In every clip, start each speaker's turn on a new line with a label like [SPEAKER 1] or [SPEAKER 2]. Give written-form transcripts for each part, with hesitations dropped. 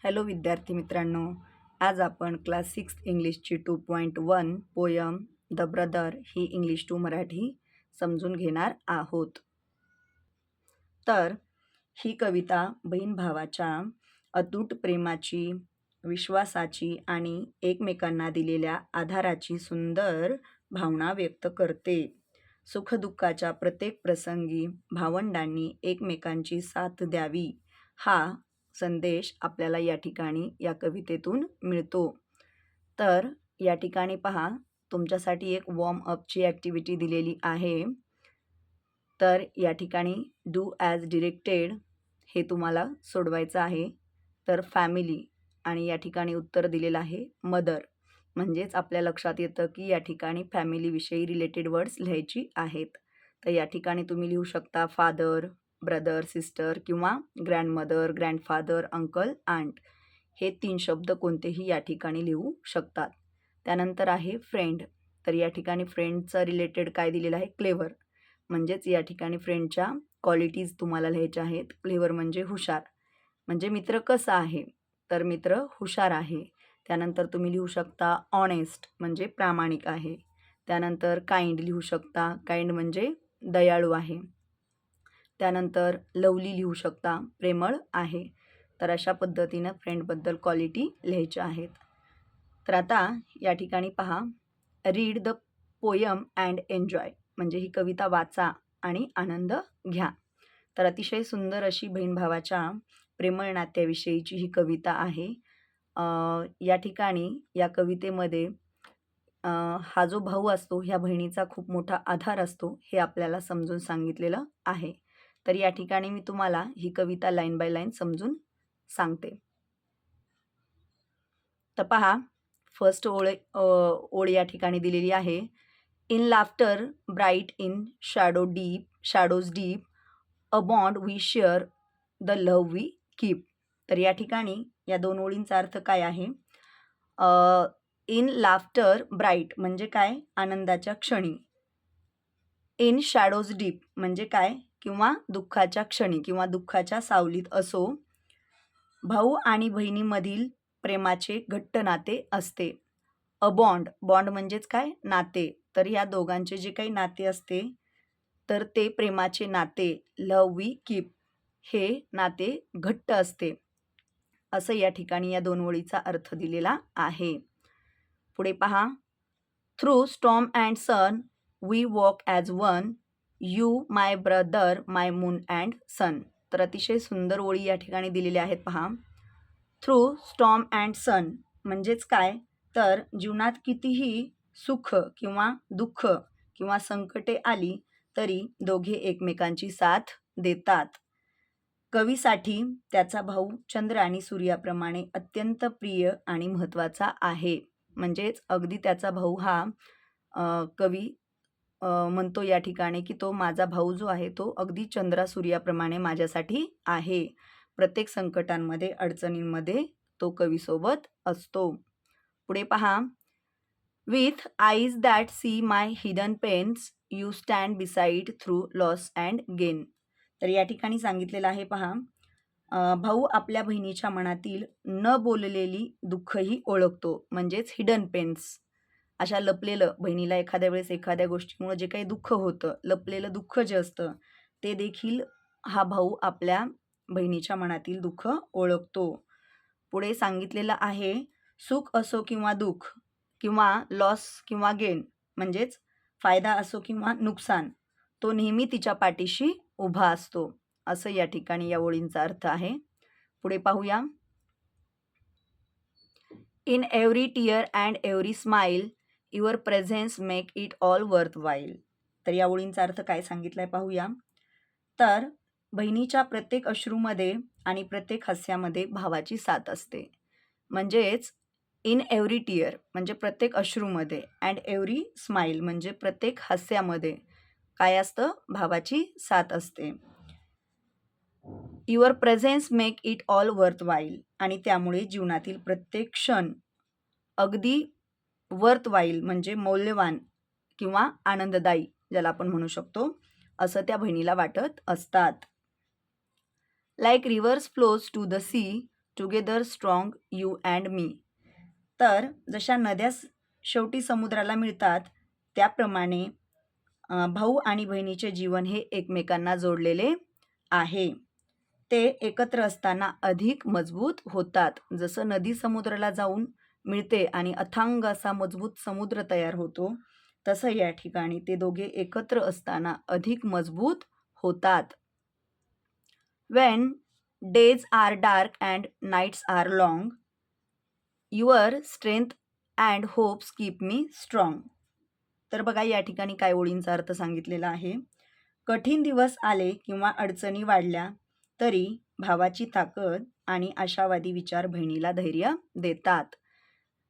[SPEAKER 1] Hello विद्यार्थी मित्रांनो, आज आपण क्लास 6 इंग्लिशची 2.1 पोयम द ब्रदर ही इंग्लिश टू मराठी समजून घेणार आहोत. तर ही कविता बहीण भावाच्या अतूट प्रेमाची, विश्वासाची आणि एकमेकांना दिलेल्या आधाराची सुंदर भावना व्यक्त करते. सुखदुःखाच्या प्रत्येक प्रसंगी भावंडांनी एकमेकांची साथ द्यावी हा संदेश आपल्याला या ठिकाणी या कवितेतून मिळतो. तर या ठिकाणी पहा, तुमच्यासाठी एक वॉर्म अपची ॲक्टिव्हिटी दिलेली आहे. तर या ठिकाणी डू ॲज डिरेक्टेड हे तुम्हाला सोडवायचं आहे. तर फॅमिली आणि या ठिकाणी उत्तर दिलेलं आहे मदर. म्हणजेच आपल्या लक्षात येतं की या ठिकाणी फॅमिलीविषयी रिलेटेड वर्ड्स लिहायची आहेत. तर या ठिकाणी तुम्ही लिहू शकता फादर, ब्रदर, सिस्टर किंवा ग्रँडमदर, ग्रँडफादर, अंकल, आंट हे 3 शब्द कोणतेही या ठिकाणी लिहू शकतात. त्यानंतर आहे फ्रेंड. तर या ठिकाणी फ्रेंडचं रिलेटेड काय दिलेलं आहे? क्लेवर. म्हणजेच या ठिकाणी फ्रेंडच्या क्वालिटीज तुम्हाला लिहायच्या आहेत. क्लेवर म्हणजे हुशार. म्हणजे मित्र कसा आहे? तर मित्र हुशार आहे. त्यानंतर तुम्ही लिहू शकता ऑनेस्ट म्हणजे प्रामाणिक आहे. त्यानंतर काइंड लिहू शकता. काइंड म्हणजे दयाळू आहे. त्यानंतर लवली लिहू शकता. प्रेमळ आहे. तर अशा पद्धतीनं फ्रेंडबद्दल क्वालिटी लिहायच्या आहेत. तर आता या ठिकाणी पहा, read the poem and enjoy म्हणजे ही कविता वाचा आणि आनंद घ्या. तर अतिशय सुंदर अशी बहीण भावाच्या प्रेमळ नात्याविषयीची ही कविता आहे. या ठिकाणी या कवितेमध्ये हा जो भाऊ असतो ह्या बहिणीचा खूप मोठा आधार असतो हे आपल्याला समजून सांगितलेलं आहे. तर या ठिकाणी मी तुम्हाला ही कविता लाईन बाय लाईन समजून सांगते. तर पहा, फर्स्ट ओळ या ठिकाणी दिलेली आहे. In laughter bright in shadows deep a bond we share the love we keep. तर या ठिकाणी या 2 ओळींचा अर्थ काय आहे? इन लाफ्टर ब्राईट म्हणजे काय? आनंदाच्या क्षणी. इन शॅडोज डीप म्हणजे काय? किंवा दुःखाच्या क्षणी किंवा दुःखाच्या सावलीत असो. भाऊ आणि बहिणीमधील प्रेमाचे घट्ट नाते असते. अ बॉन्ड, बॉन्ड म्हणजेच काय? नाते. तर या दोघांचे जे काही नाते असते तर ते प्रेमाचे नाते, लव्ह वी कीप हे नाते घट्ट असते. असं या ठिकाणी या 2 ओळीचा अर्थ दिलेला आहे. पुढे पहा, through storm and sun we walk as one, you my brother my moon and sun. तर अतिशय सुंदर ओळी या ठिकाणी दिलेल्या आहेत पहा. थ्रू स्टॉर्म अँड सन म्हणजेच काय? तर जीवनात कितीही सुख किंवा दुःख किंवा संकटे आली तरी दोघे एकमेकांची साथ देतात. कवीसाठी त्याचा भाऊ चंद्र आणि सूर्याप्रमाणे अत्यंत प्रिय आणि महत्त्वाचा आहे. म्हणजेच अगदी त्याचा भाऊ हा कवी म्हणतो या ठिकाणी की तो माझा भाऊ जो आहे तो अगदी चंद्रा सूर्याप्रमाणे माझ्यासाठी आहे. प्रत्येक संकटांमध्ये, अडचणींमध्ये तो कवीसोबत असतो. पुढे पहा, with eyes that see my hidden pains you stand beside through loss and gain. तर या ठिकाणी सांगितलेलं आहे पहा, भाऊ आपल्या बहिणीच्या मनातील न बोललेली दुःखही ओळखतो. म्हणजेच हिडन पेन्स, अशा लपलेलं बहिणीला एखाद्या वेळेस एखाद्या गोष्टीमुळे जे काही दुःख होतं, लपलेलं दुःख जे असतं ते देखील हा भाऊ आपल्या बहिणीच्या मनातील दुःख ओळखतो. पुढे सांगितलेलं आहे, सुख असो किंवा दुःख किंवा लॉस किंवा गेन म्हणजेच फायदा असो किंवा नुकसान, तो नेहमी तिच्या पाठीशी उभा असतो. असं या ठिकाणी या ओळींचा अर्थ आहे. पुढे पाहूया, in every tear and every smile your presence make it all worthwhile. तर या ओळींचा अर्थ काय सांगितलाय पाहूया. तर बहिणीच्या प्रत्येक अश्रूमध्ये आणि प्रत्येक हास्यामध्ये भावाची साथ असते. म्हणजेच इन एव्हरी टीयर म्हणजे प्रत्येक अश्रूमध्ये, अँड एव्हरी स्माईल म्हणजे प्रत्येक हास्यामध्ये काय असतं? भावाची साथ असते. Your presence make it all worth while आणि त्यामुळे जीवनातील प्रत्येक क्षण अगदी वर्थ वाईल म्हणजे मौल्यवान किंवा आनंददायी ज्याला आपण म्हणू शकतो, असं त्या बहिणीला वाटत असतात. Like rivers flows to the sea together strong you and me. तर जशा नद्या शेवटी समुद्राला मिळतात त्याप्रमाणे भाऊ आणि बहिणीचे जीवन हे एकमेकांना जोडलेले आहे. ते एकत्र असताना अधिक मजबूत होतात. जसं नदी समुद्राला जाऊन मिळते आणि अथांग असा मजबूत समुद्र तयार होतो, तसं या ठिकाणी ते दोघे एकत्र असताना अधिक मजबूत होतात. When days are dark and nights are long, your strength and hopes keep me strong. तर बघा या ठिकाणी काय ओळींचा अर्थ सांगितलेला आहे. कठीण दिवस आले किंवा अडचणी वाढल्या तरी भावाची ताकद आणि आशावादी विचार बहिणीला धैर्य देतात.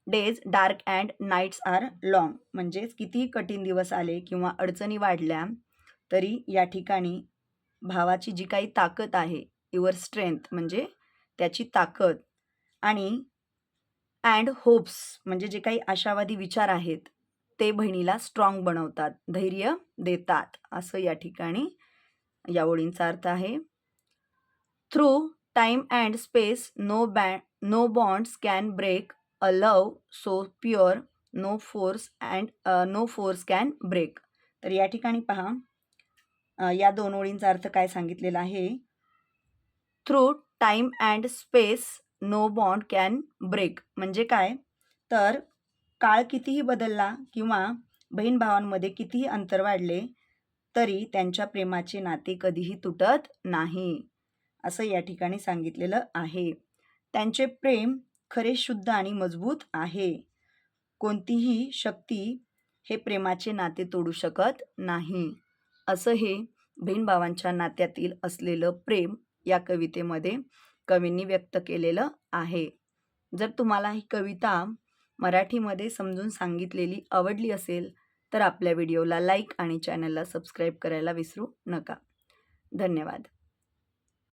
[SPEAKER 1] Days dark and nights are long म्हणजेच कितीही कठीण दिवस आले किंवा अडचणी वाढल्या तरी या ठिकाणी भावाची जी काही ताकद आहे, युअर स्ट्रेंथ म्हणजे त्याची ताकद, आणि अँड होप्स म्हणजे जे काही आशावादी विचार आहेत ते बहिणीला स्ट्रॉंग बनवतात, धैर्य देतात, असं या ठिकाणी या ओळींचा अर्थ आहे. Through time and space no bonds can break a love so pure no force can break. तर या ठिकाणी पहा या दोन ओळींचा अर्थ काय सांगितलेला आहे. Through time and space no bond can break म्हणजे काय, तर काळ कितीही बदलला किंवा बहीण भावांमध्ये कितीही अंतर वाढले तरी त्यांच्या प्रेमाचे नाते कधीही तुटत नाही, असं या ठिकाणी सांगितलेलं आहे. त्यांचे प्रेम खरे, शुद्ध आणि मजबूत आहे. कोणतीही शक्ती हे प्रेमाचे नाते तोडू शकत नाही, असं हे बहीण भावांच्या नात्यातील असलेलं प्रेम या कवितेमध्ये कवींनी व्यक्त केलेलं आहे. जर तुम्हाला ही कविता मराठीमध्ये समजून सांगितलेली आवडली असेल तर आपल्या व्हिडिओला लाईक आणि चॅनलला सबस्क्राईब करायला विसरू नका. धन्यवाद.